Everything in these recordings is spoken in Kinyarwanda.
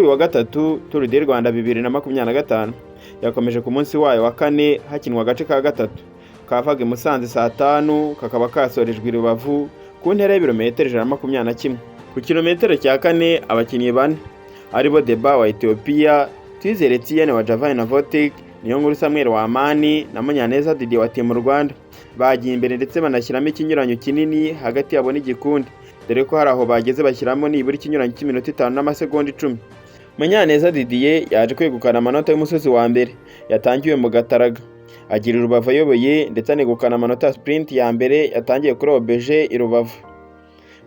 uyu wa gatatu Tour du Rwanda 2025 yakomeje ku munsi wayo wa kane hakinwa agace ka gatatu kavaga i Musanze saa 5 kakaba kasorejwe i Rubavu ku ntera y'ibirometero 121. Ku kilometero cya kane abakinnyi bane aribo Deba wa Ethiopia, Twizere Etienne wa Javani na Votek, Niyonkuru Samuel wa Amani na Munyaneza Didier wa Team Rwanda bagiye imbere ndetse banashyiramo ikinyuranyo kinini hagati yabo n'igikundi, dore ko hari aho bageze bashyiramo nibura ikinyuranyo cy'iminota 5 n'amasegonda 10. Munyaneza Didier yaje kwegukana amanota y'umusozi wa mbere yatangiwe mu Gataraga, agira Rubavu ayoboye ndetse anegukana amanota ya sprint ya mbere yatangiye kuri OBG i Rubavu.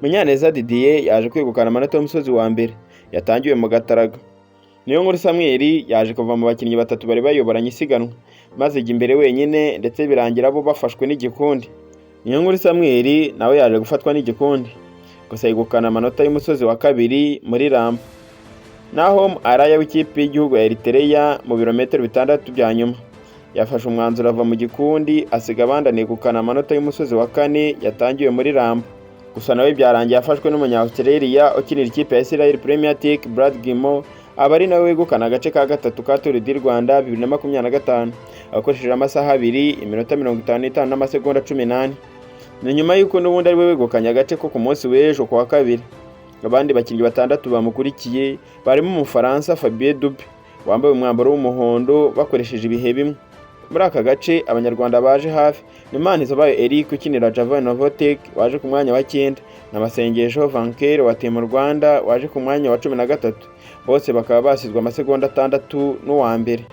Munyaneza Didier yaje kwegukana amanota y'umusozi wa mbere yatangiwe mu Gataraga. Niyonkuru Samuel yaje kuva mu bakinnyi batatu bari bayoboranye isiganwa maze ijya imbere wenyine ndetse birangira bo bafashwe n'igikundi. Niyonkuru Samuel nawe yaje gufatwa n'igikundi gusa yegukana amanota y'umusozi wa kabiri muri Ramba. Naho Araya w'ikipe y'igihugu ya Eritrea mu birometero 6 bya nyuma yafashe umwanzuro ava mu gikundi asiga abandi anegukana amanota y'umusozi wa kane yatangiwe muri Ramba. Gusa nawe byarangiye afashwe n'umunya-Australia ukinira ikipe ya Israel Premier Tech Brad Gimo, abari nawe wegukana agace ka gatatu ka Tour du Rwanda 2025 akoresheje amasaha 2 iminota 55 n'amasegonda 18. Ni nyuma y'uko n'ubundi ari we wegukanye agace ko ku munsi w'ejo kwa kabiri. Abandi bakinnyi batandatu bamukurikiye barimo Umufaransa Fabien Dube wambaye umwambaro w'umuhondo bakoresheje ibihe bimwe. Muri aka gace abanyarwanda baje hafi ni Manizabayo Eric ukinira Javani na Votek waje ku mwanya wa 9 na Masengesho Vanker wa Team Rwanda waje ku mwanya wa 13, bose bakaba basizwe amasegonda 6 n'uwa mbere.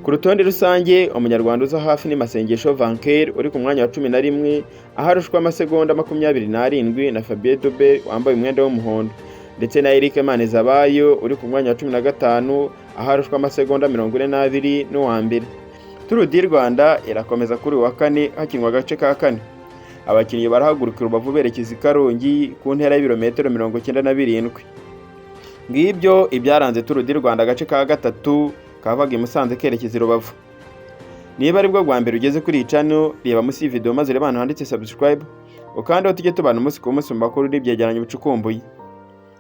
Ku rutonde rusange umunyarwanda uza hafi ni Masengesho Vanker uri ku mwanya wa 11 aharushwa amasegonda 27 na Fabien Dube wambaye umwenda w'umuhondo, ndetse na Eric Manizabayo uri ku mwanya wa 15 aharushwa amasegonda 42 n'uwa mbere. Tour du Rwanda irakomeza kuri wa kane hakinwa agace ka kane. Abakinnyi barahagurukira Rubavu berekeza i Karongi ku ntera y'ibirometero 97. Ngibyo ibyaranze Tour du Rwanda agace ka gatatu kavaga i Musanze kerekeza i Rubavu. Niba ari bwo gwa mbere ugeze kuri iyi channel, reba munsi y'video maze reba handitse subscribe ukandaho tujye tubana umunsi ku munsi mu makuru n'ibyegeranyo bicukumbuye.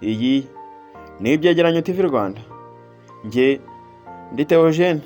Iyi ni Ibyegeranyo TV Rwanda. Nge ndi Theogene.